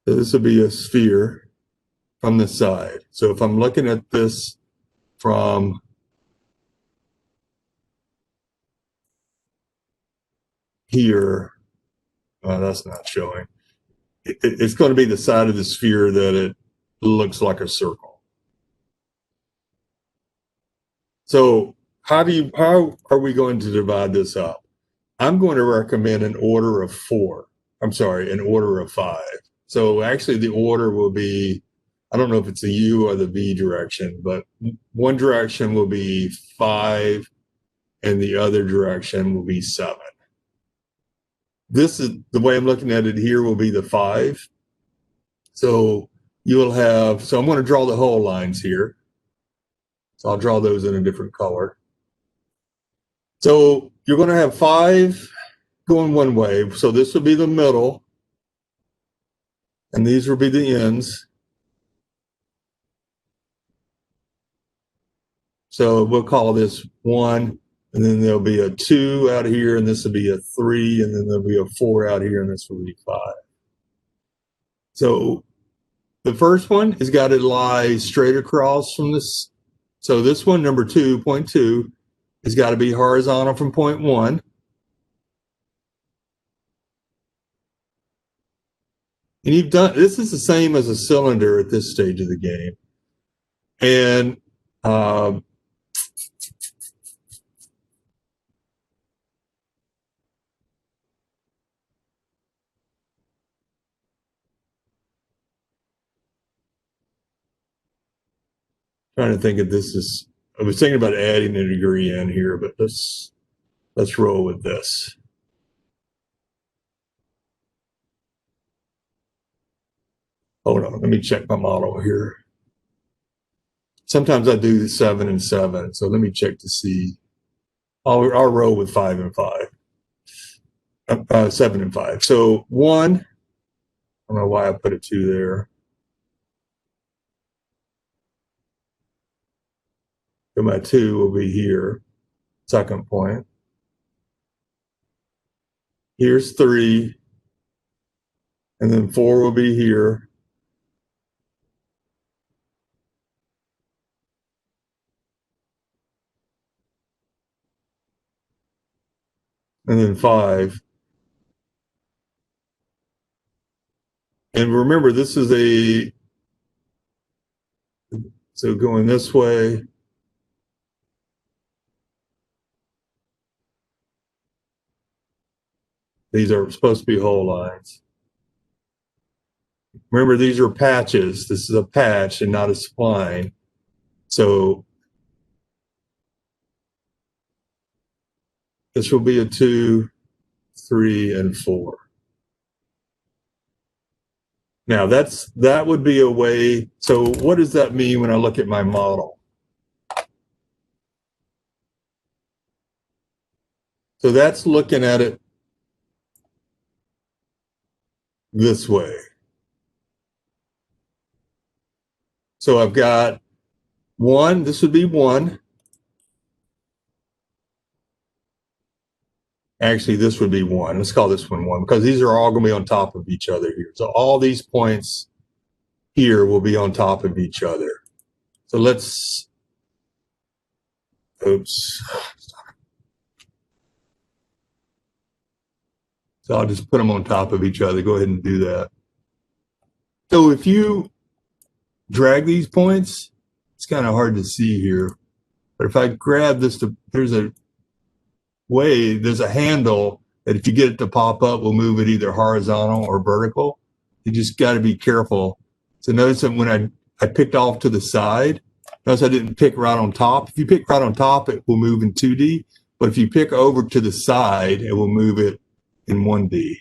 So this will be a sphere from the side. So if I'm looking at this from here, that's not showing. It's going to be the side of the sphere that it looks like a circle. So how are we going to divide this up? I'm going to recommend an order of 4. I'm sorry, an order of 5. So actually the order will be, I don't know if it's the U or the V direction, but one direction will be 5 and the other direction will be 7. This is the way I'm looking at it here will be the 5. So you'll have, so I'm going to draw the whole lines here. So I'll draw those in a different color. So you're going to have 5 going one way. So this will be the middle. And these will be the ends. So we'll call this 1, and then there'll be a 2 out here, and this will be a 3, and then there'll be a 4 out here, and this will be 5. So the first one has got to lie straight across from this. So this one, number 2, point 2, has got to be horizontal from point 1. And you've done, this is the same as a cylinder at this stage of the game. And trying to think if this is, I was thinking about adding a degree in here, but let's roll with this. Hold on, let me check my model here. Sometimes I do 7 and 7, so let me check to see. I'll roll with 5 and 5, 7 and 5. So 1, I don't know why I put a 2 there. So my 2 will be here, second point. Here's 3, and then 4 will be here. And then 5. And remember, this is a, so going this way, these are supposed to be whole lines. Remember, these are patches. This is a patch and not a spline. So this will be a 2, 3, and 4. Now that would be a way. So what does that mean when I look at my model? So that's looking at it this way. So I've got 1, this would be 1. Actually, this would be 1. Let's call this one 1 because these are all going to be on top of each other here. So all these points here will be on top of each other. So let's, oops. So I'll just put them on top of each other. Go ahead and do that. So if you drag these points, it's kind of hard to see here. But if I grab this, there's a way, there's a handle that if you get it to pop up, will move it either horizontal or vertical. You just got to be careful. So notice that when I picked off to the side, notice I didn't pick right on top. If you pick right on top, it will move in 2D. But if you pick over to the side, it will move it in 1D.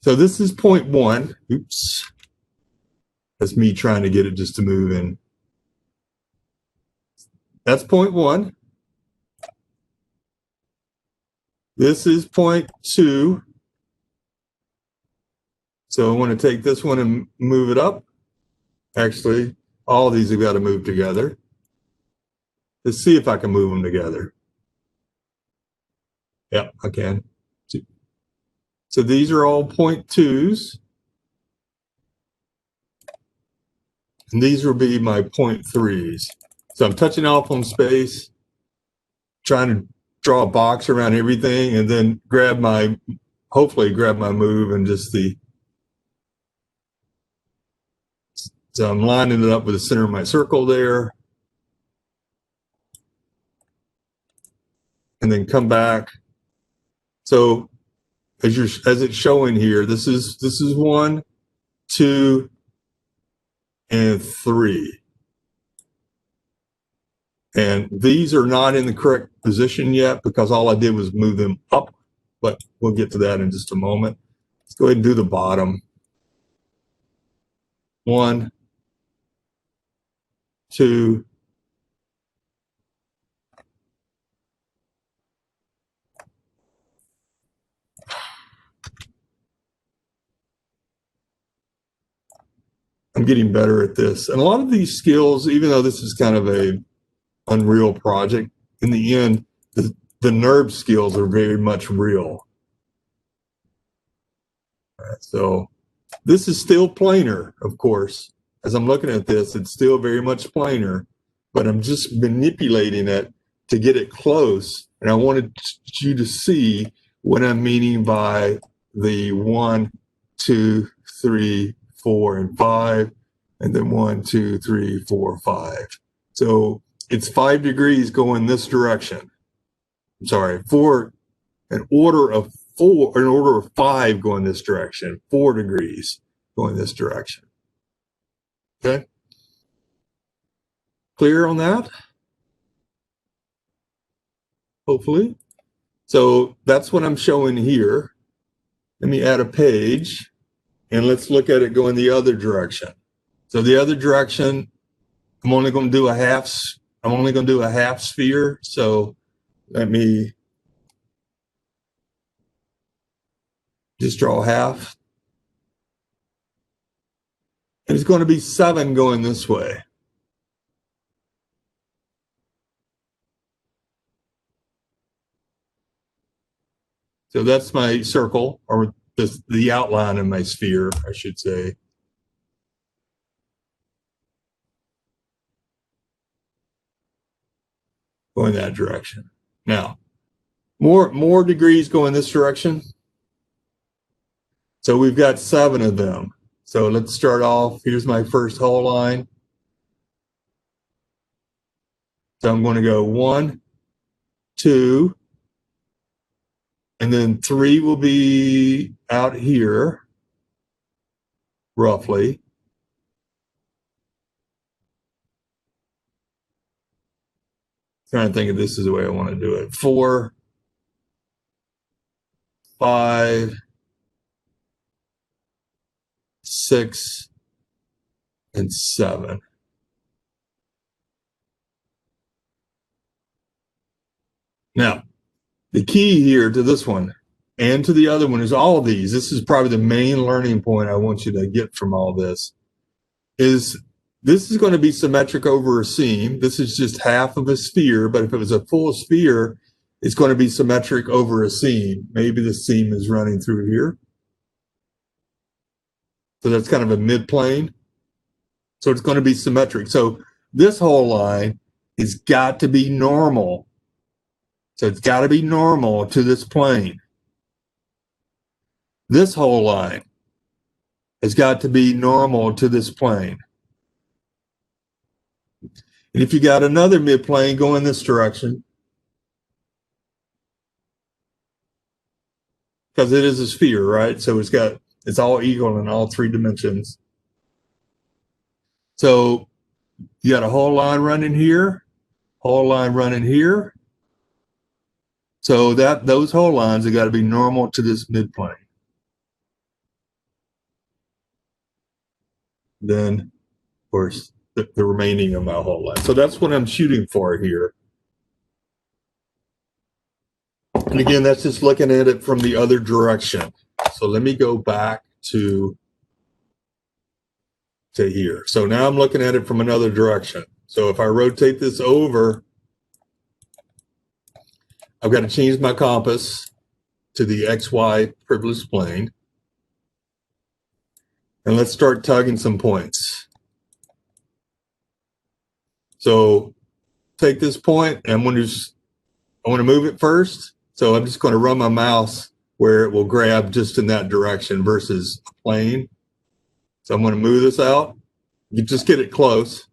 So this is point 1. Oops. That's me trying to get it just to move in. That's point 1. This is point 2. So I want to take this one and move it up. Actually, all of these have got to move together. Let's see if I can move them together. Yeah, I can. So these are all point 2s. And these will be my 0.3s. So I'm touching off on space, trying to draw a box around everything, and then hopefully grab my move and just so I'm lining it up with the center of my circle there. And then come back. So as it's showing here, this is 1, 2, and 3. And these are not in the correct position yet because all I did was move them up, but we'll get to that in just a moment. Let's go ahead and do the bottom. 1, 2, I'm getting better at this. And a lot of these skills, even though this is kind of a unreal project, in the end, the NURBS skills are very much real. So this is still planar, of course. As I'm looking at this, it's still very much planar, but I'm just manipulating it to get it close. And I wanted you to see what I'm meaning by the 1, 2, 3, 4, and 5, and then 1, 2, 3, 4, 5. So it's 5 degrees going this direction. I'm sorry, an order of 5 going this direction, 4 degrees going this direction. Okay? Clear on that? Hopefully. So that's what I'm showing here. Let me add a page and let's look at it going the other direction. So the other direction, I'm only going to do a half sphere. So let me just draw half. And it's going to be 7 going this way. So that's my circle, or the outline of my sphere, I should say. Going that direction. Now, more degrees going this direction. So we've got 7 of them. So let's start off. Here's my first whole line. So I'm going to go 1, 2, and then 3 will be out here, roughly. Trying to think if this is the way I want to do it. 4, 5, 6, and 7. Now, the key here to this one and to the other one is all of these. This is probably the main learning point I want you to get from all this. This is going to be symmetric over a seam. This is just half of a sphere, but if it was a full sphere, it's going to be symmetric over a seam. Maybe the seam is running through here. So that's kind of a midplane. So it's going to be symmetric. So this whole line has got to be normal. So it's got to be normal to this plane. This whole line has got to be normal to this plane. And if you got another midplane going this direction, because it is a sphere, right? So it's all equal in all 3 dimensions. So you got a whole line running here, whole line running here. So those whole lines have got to be normal to this midplane. Then, of course, the remaining of my whole line. So that's what I'm shooting for here. And again, that's just looking at it from the other direction. So let me go back to here. So now I'm looking at it from another direction. So if I rotate this over, I've got to change my compass to the XY privileged plane. And let's start tugging some points. So take this point, and I want to move it first. So I'm just going to run my mouse where it will grab just in that direction versus a plane. So I'm going to move this out. You just get it close.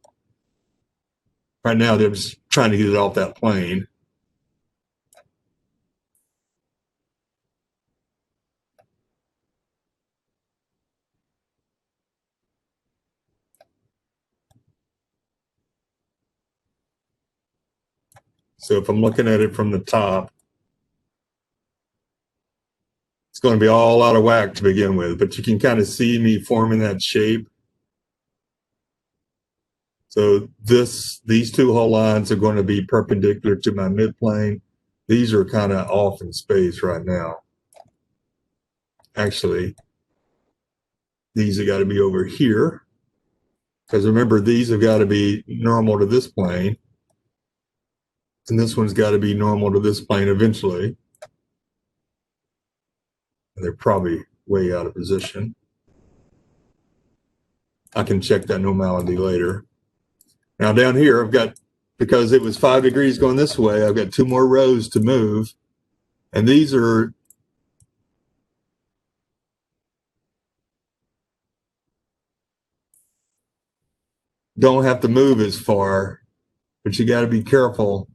Right now, they're just trying to get it off that plane. So if I'm looking at it from the top, it's going to be all out of whack to begin with, but you can kind of see me forming that shape. So these two whole lines are going to be perpendicular to my midplane. These are kind of off in space right now. Actually, these have got to be over here. Because remember, these have got to be normal to this plane. And this one's got to be normal to this plane eventually. They're probably way out of position. I can check that normality later. Now down here, I've got, because it was 5 degrees going this way, I've got 2 more rows to move. And these are, don't have to move as far, but you got to be careful.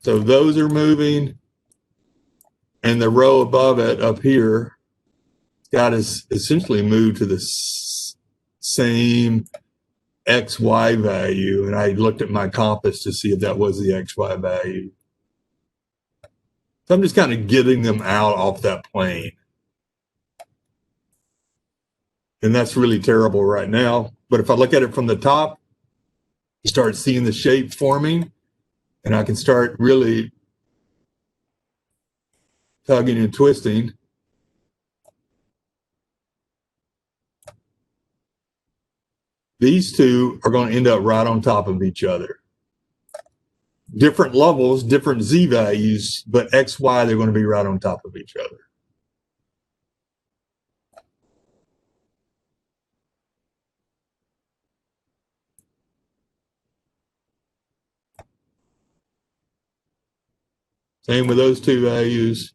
So those are moving, and the row above it up here got us essentially moved to the same XY value. And I looked at my compass to see if that was the XY value. So I'm just kind of getting them out off that plane. And that's really terrible right now. But if I look at it from the top, you start seeing the shape forming, and I can start really tugging and twisting. These two are going to end up right on top of each other. Different levels, different Z values, but X, Y, they're going to be right on top of each other. Same with those two values.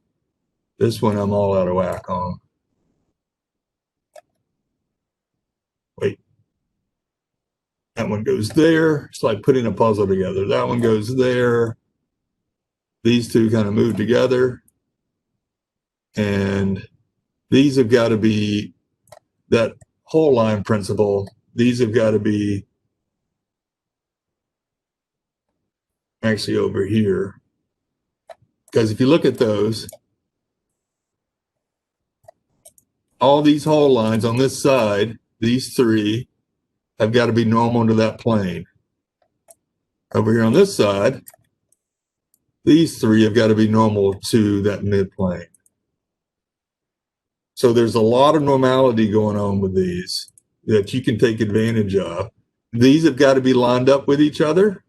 This one I'm all out of whack on. Wait. That one goes there. It's like putting a puzzle together. That one goes there. These two kind of move together. And these have got to be that whole line principle. These have got to be actually over here. Because if you look at those, all these whole lines on this side, these three, have got to be normal to that plane. Over here on this side, these three have got to be normal to that midplane. So there's a lot of normality going on with these that you can take advantage of. These have got to be lined up with each other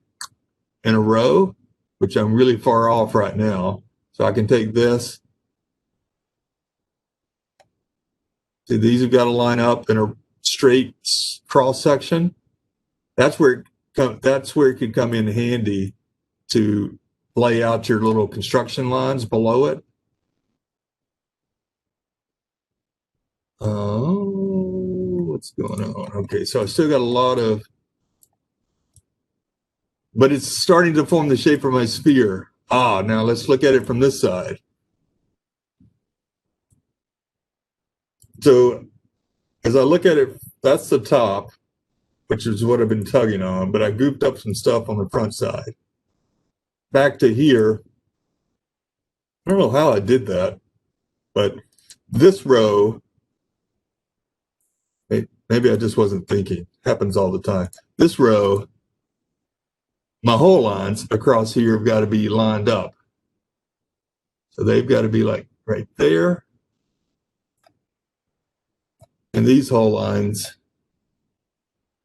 in a row, which I'm really far off right now. So I can take this. See, these have got to line up in a straight cross section. That's where it could come in handy to lay out your little construction lines below it. Oh, what's going on? Okay, so I still got a lot of, but it's starting to form the shape of my sphere. Ah, now let's look at it from this side. So as I look at it, that's the top, which is what I've been tugging on, but I goofed up some stuff on the front side. Back to here, I don't know how I did that, but this row, maybe I just wasn't thinking. Happens all the time. This row, my whole lines across here have got to be lined up. So they've got to be like right there. And these whole lines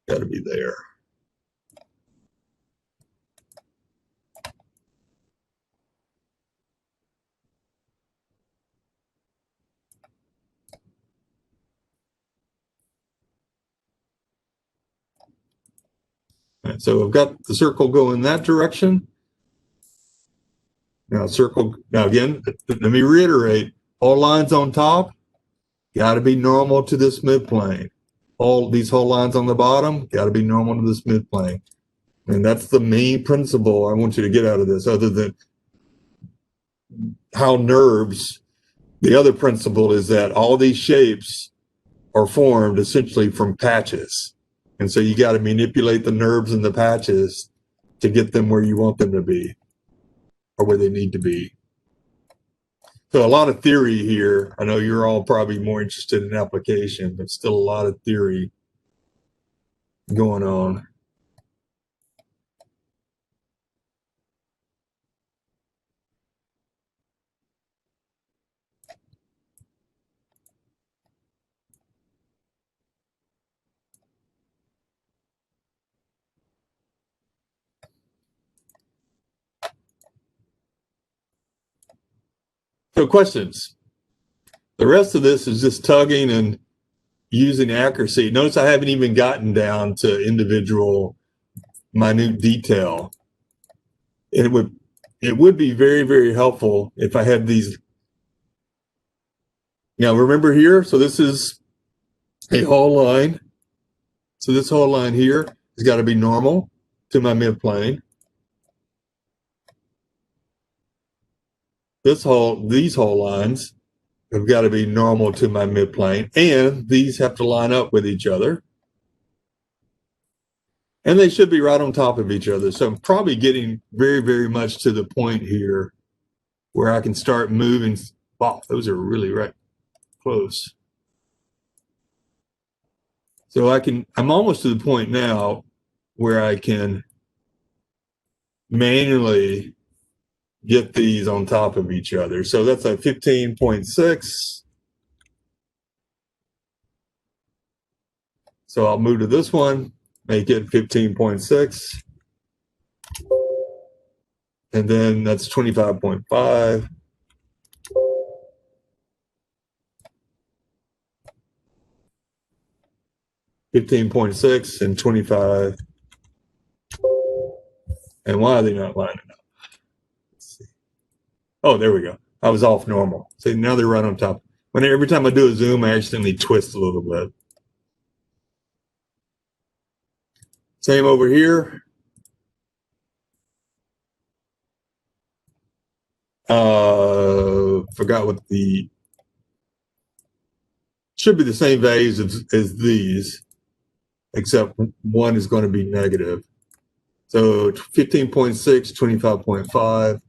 got to be there. So I've got the circle going that direction. Now circle, now again, let me reiterate, all lines on top got to be normal to this midplane. All these whole lines on the bottom got to be normal to this midplane. And that's the main principle I want you to get out of this, other than how NURBS, the other principle is that all these shapes are formed essentially from patches. And so you got to manipulate the NURBS and the patches to get them where you want them to be, or where they need to be. So a lot of theory here. I know you're all probably more interested in application, but still a lot of theory going on. So questions. The rest of this is just tugging and using accuracy. Notice I haven't even gotten down to individual minute detail. It would be very, very helpful if I had these. Now remember here, so this is a whole line. So this whole line here has got to be normal to my midplane. These whole lines have got to be normal to my midplane, and these have to line up with each other. And they should be right on top of each other. So I'm probably getting very, very much to the point here where I can start moving. Wow, those are really right close. So I'm almost to the point now where I can manually get these on top of each other. So that's a 15.6. So I'll move to this one, make it 15.6. And then that's 25.5. $15.6 and 25. And why are they not lining up? Let's see. Oh, there we go. I was off normal. See, now they're right on top. Every time I do a zoom, I accidentally twist a little bit. Same over here. Forgot what should be the same values as these, except one is going to be negative. So 15.6, 25.5.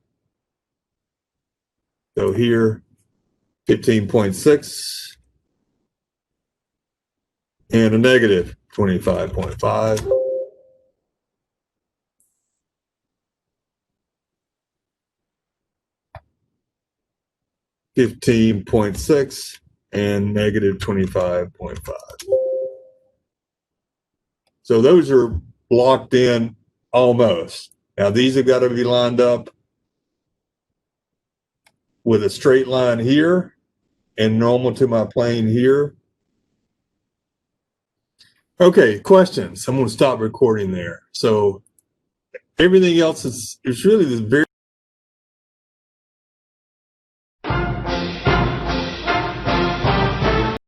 So here, 15.6 and a negative 25.5. $15.6 and negative 25.5. So those are blocked in almost. Now these have got to be lined up with a straight line here and normal to my plane here. Okay, questions. I'm going to stop recording there. So everything else is really this very